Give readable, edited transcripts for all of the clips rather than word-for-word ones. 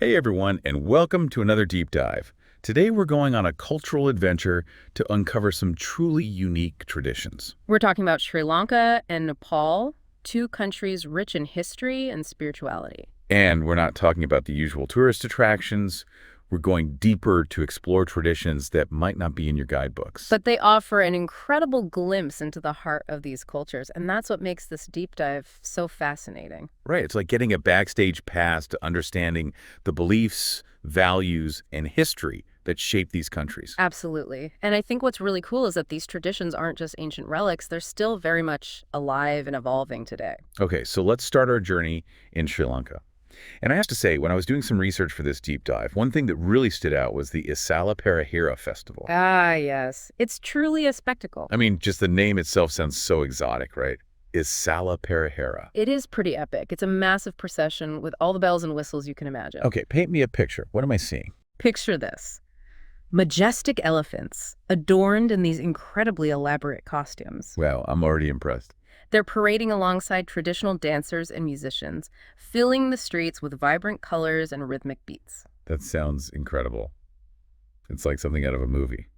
Hey everyone, and welcome to another deep dive. Today we're going on a cultural adventure to uncover some truly unique traditions. We're talking about Sri Lanka and Nepal, two countries rich in history and spirituality. And we're not talking about the usual tourist attractions. We're going deeper to explore traditions that might not be in your guidebooks. But they offer an incredible glimpse into the heart of these cultures, and that's what makes this deep dive so fascinating. Right, it's like getting a backstage pass to understanding the beliefs, values, and history that shape these countries. Absolutely. And I think what's really cool is that these traditions aren't just ancient relics, they're still very much alive and evolving today. Okay, so let's start our journey in Sri Lanka. And I have to say, when I was doing some research for this deep dive, one thing that really stood out was the Isala Perahera festival. Ah, yes. It's truly a spectacle. I mean, just the name itself sounds so exotic, right? Isala Perahera. It is pretty epic. It's a massive procession with all the bells and whistles you can imagine. Okay, paint me a picture. What am I seeing? Picture this. Majestic elephants, adorned in these incredibly elaborate costumes. Wow, I'm already impressed. They're parading alongside traditional dancers and musicians, filling the streets with vibrant colors and rhythmic beats. That sounds incredible. It's like something out of a movie.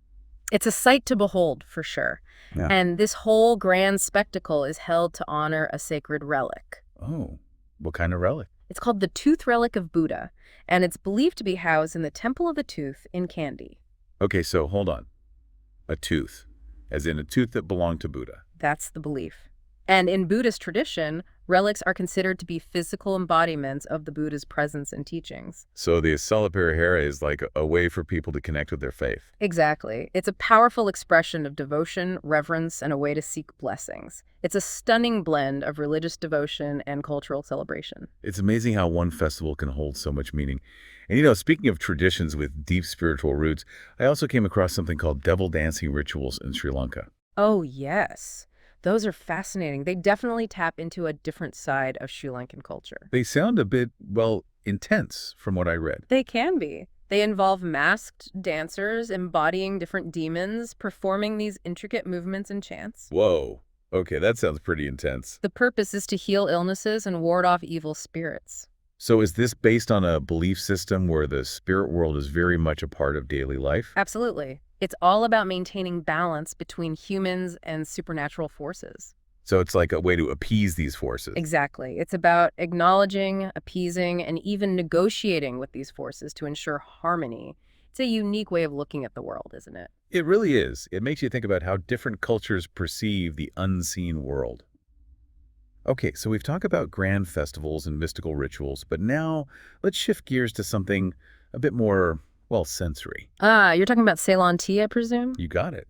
It's a sight to behold, for sure. Yeah. And this whole grand spectacle is held to honor a sacred relic. Oh, what kind of relic? It's called the Tooth Relic of Buddha, and it's believed to be housed in the Temple of the Tooth in Kandy. Okay, so hold on. A tooth, as in a tooth that belonged to Buddha. That's the belief. And in Buddhist tradition, relics are considered to be physical embodiments of the Buddha's presence and teachings. So the Isala Perahera is like a way for people to connect with their faith. Exactly. It's a powerful expression of devotion, reverence, and a way to seek blessings. It's a stunning blend of religious devotion and cultural celebration. It's amazing how one festival can hold so much meaning. And speaking of traditions with deep spiritual roots, I also came across something called devil dancing rituals in Sri Lanka. Oh, yes. Those are fascinating. They definitely tap into a different side of Sri Lankan culture. They sound a bit, well, intense from what I read. They can be. They involve masked dancers embodying different demons, performing these intricate movements and chants. Whoa. Okay, that sounds pretty intense. The purpose is to heal illnesses and ward off evil spirits. So is this based on a belief system where the spirit world is very much a part of daily life? Absolutely. It's all about maintaining balance between humans and supernatural forces. So it's like a way to appease these forces. Exactly. It's about acknowledging, appeasing, and even negotiating with these forces to ensure harmony. It's a unique way of looking at the world, isn't it? It really is. It makes you think about how different cultures perceive the unseen world. Okay, so we've talked about grand festivals and mystical rituals, but now let's shift gears to something a bit more, well, sensory. Ah, you're talking about Ceylon tea, I presume? You got it.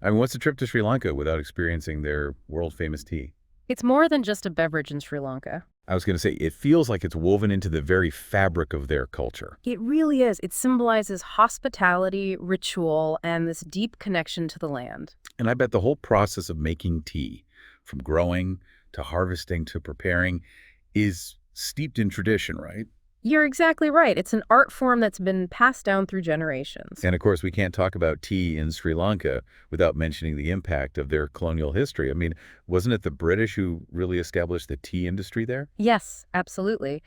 I mean, what's a trip to Sri Lanka without experiencing their world-famous tea? It's more than just a beverage in Sri Lanka. I was going to say, it feels like it's woven into the very fabric of their culture. It really is. It symbolizes hospitality, ritual, and this deep connection to the land. And I bet the whole process of making tea, from growing to harvesting to preparing, is steeped in tradition, right? You're exactly right. It's an art form that's been passed down through generations. And of course, we can't talk about tea in Sri Lanka without mentioning the impact of their colonial history. I mean, wasn't it the British who really established the tea industry there? Yes, absolutely.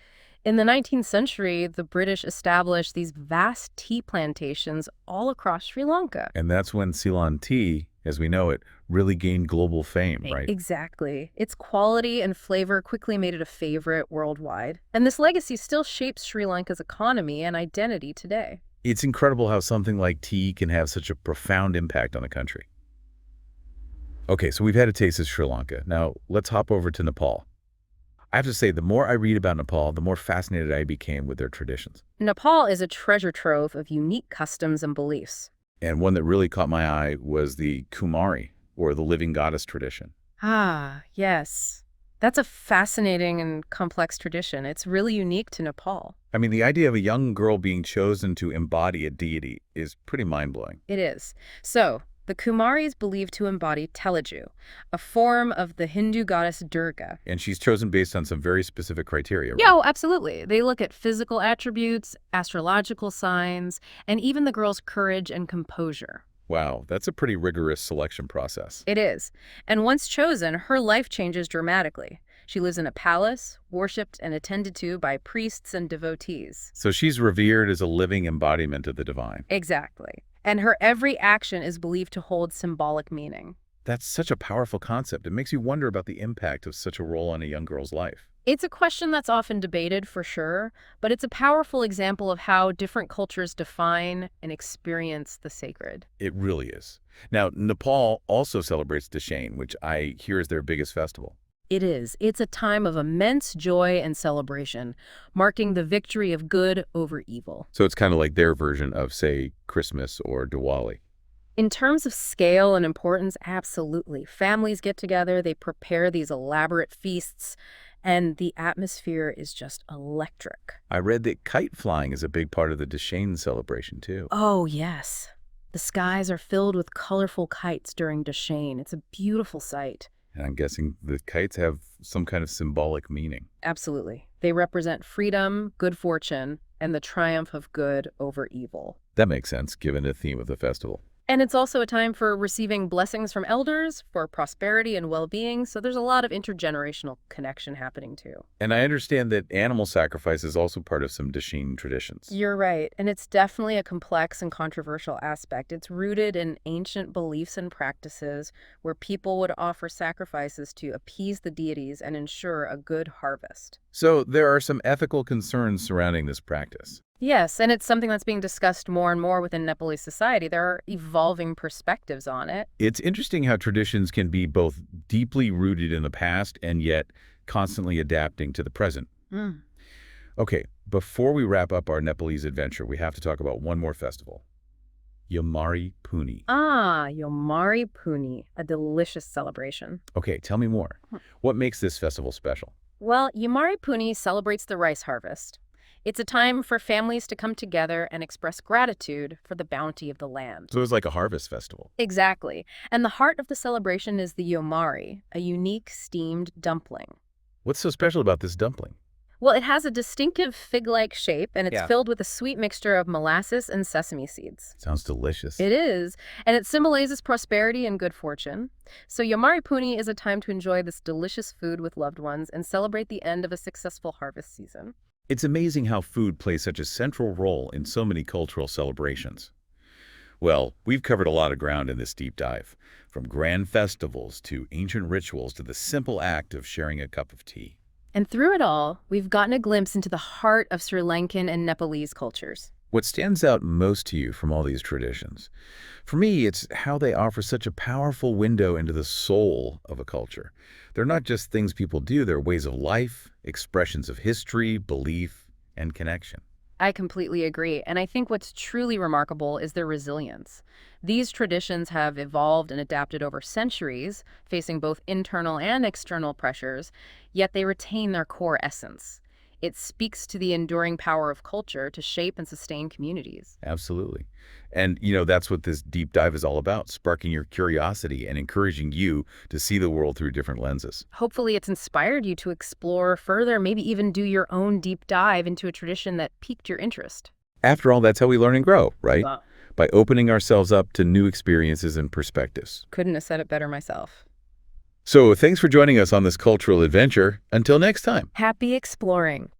In the 19th century, the British established these vast tea plantations all across Sri Lanka. And that's when Ceylon tea, as we know it, really gained global fame, right? Exactly. Its quality and flavor quickly made it a favorite worldwide. And this legacy still shapes Sri Lanka's economy and identity today. It's incredible how something like tea can have such a profound impact on a country. Okay, so we've had a taste of Sri Lanka. Now, let's hop over to Nepal. I have to say, the more I read about Nepal, the more fascinated I became with their traditions. Nepal is a treasure trove of unique customs and beliefs. And one that really caught my eye was the Kumari, or the living goddess tradition. Ah, yes. That's a fascinating and complex tradition. It's really unique to Nepal. I mean, the idea of a young girl being chosen to embody a deity is pretty mind-blowing. It is. So, the Kumari is believed to embody Telaju, a form of the Hindu goddess Durga. And she's chosen based on some very specific criteria, right? Yeah, oh, absolutely. They look at physical attributes, astrological signs, and even the girl's courage and composure. Wow, that's a pretty rigorous selection process. It is. And once chosen, her life changes dramatically. She lives in a palace, worshipped and attended to by priests and devotees. So she's revered as a living embodiment of the divine. Exactly. And her every action is believed to hold symbolic meaning. That's such a powerful concept. It makes you wonder about the impact of such a role on a young girl's life. It's a question that's often debated, for sure, but it's a powerful example of how different cultures define and experience the sacred. It really is. Now, Nepal also celebrates Dashain, which I hear is their biggest festival. It is. It's a time of immense joy and celebration, marking the victory of good over evil. So it's kind of like their version of, say, Christmas or Diwali. In terms of scale and importance, absolutely. Families get together, they prepare these elaborate feasts, and the atmosphere is just electric. I read that kite flying is a big part of the Dashain celebration, too. Oh, yes. The skies are filled with colorful kites during Dashain. It's a beautiful sight. And I'm guessing the kites have some kind of symbolic meaning. Absolutely. They represent freedom, good fortune, and the triumph of good over evil. That makes sense, given the theme of the festival. And it's also a time for receiving blessings from elders, for prosperity and well-being, so there's a lot of intergenerational connection happening too. And I understand that animal sacrifice is also part of some Dashain traditions. You're right, and it's definitely a complex and controversial aspect. It's rooted in ancient beliefs and practices where people would offer sacrifices to appease the deities and ensure a good harvest. So there are some ethical concerns surrounding this practice. Yes, and it's something that's being discussed more and more within Nepalese society. There are evolving perspectives on it. It's interesting how traditions can be both deeply rooted in the past and yet constantly adapting to the present. Mm. Okay, before we wrap up our Nepalese adventure, we have to talk about one more festival. Yamari Puni. Ah, Yomari Puni, a delicious celebration. Okay, tell me more. What makes this festival special? Well, Yomari Puni celebrates the rice harvest. It's a time for families to come together and express gratitude for the bounty of the land. So it's like a harvest festival. Exactly. And the heart of the celebration is the Yomari, a unique steamed dumpling. What's so special about this dumpling? Well, it has a distinctive fig-like shape, and it's Yeah. filled with a sweet mixture of molasses and sesame seeds. Sounds delicious. It is, and it symbolizes prosperity and good fortune. So Yomari Puni is a time to enjoy this delicious food with loved ones and celebrate the end of a successful harvest season. It's amazing how food plays such a central role in so many cultural celebrations. Well, we've covered a lot of ground in this deep dive, from grand festivals to ancient rituals to the simple act of sharing a cup of tea. And through it all, we've gotten a glimpse into the heart of Sri Lankan and Nepalese cultures. What stands out most to you from all these traditions? For me, it's how they offer such a powerful window into the soul of a culture. They're not just things people do, they're ways of life, expressions of history, belief, and connection. I completely agree, and I think what's truly remarkable is their resilience. These traditions have evolved and adapted over centuries, facing both internal and external pressures, yet they retain their core essence. It speaks to the enduring power of culture to shape and sustain communities. Absolutely. And, that's what this deep dive is all about, sparking your curiosity and encouraging you to see the world through different lenses. Hopefully, it's inspired you to explore further, maybe even do your own deep dive into a tradition that piqued your interest. After all, that's how we learn and grow, right? Wow. By opening ourselves up to new experiences and perspectives. Couldn't have said it better myself. So thanks for joining us on this cultural adventure. Until next time. Happy exploring.